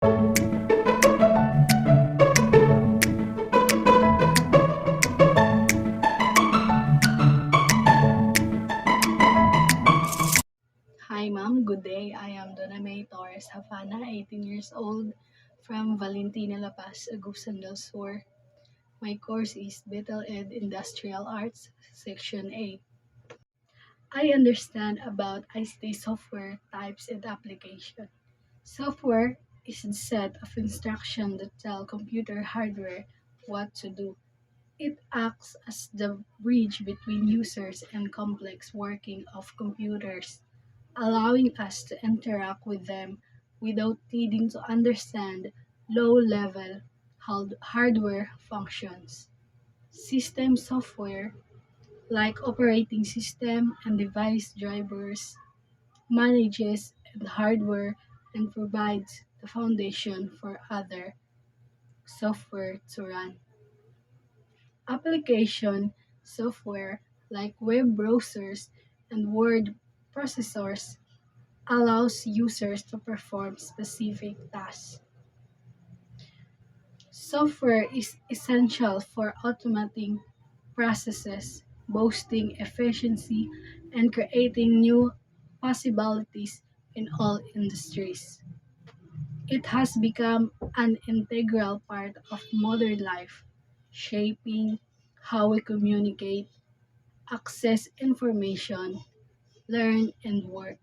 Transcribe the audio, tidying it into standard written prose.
Hi ma'am, good day. I am Donna May Torres Havana, 18 years old, from Valentina La Paz, Agusan del Sur. My course is Bethel Ed Industrial Arts, Section A. I understand about ICT software types and application. Software is a set of instructions that tell computer hardware what to do. It acts as the bridge between users and complex working of computers, allowing us to interact with them without needing to understand low-level hardware functions. System software, like operating system and device drivers, manages the hardware and provides the foundation for other software to run. Application software, like web browsers and word processors, allows users to perform specific tasks. Software is essential for automating processes, boosting efficiency, and creating new possibilities in all industries. It has become an integral part of modern life, shaping how we communicate, access information, learn, and work.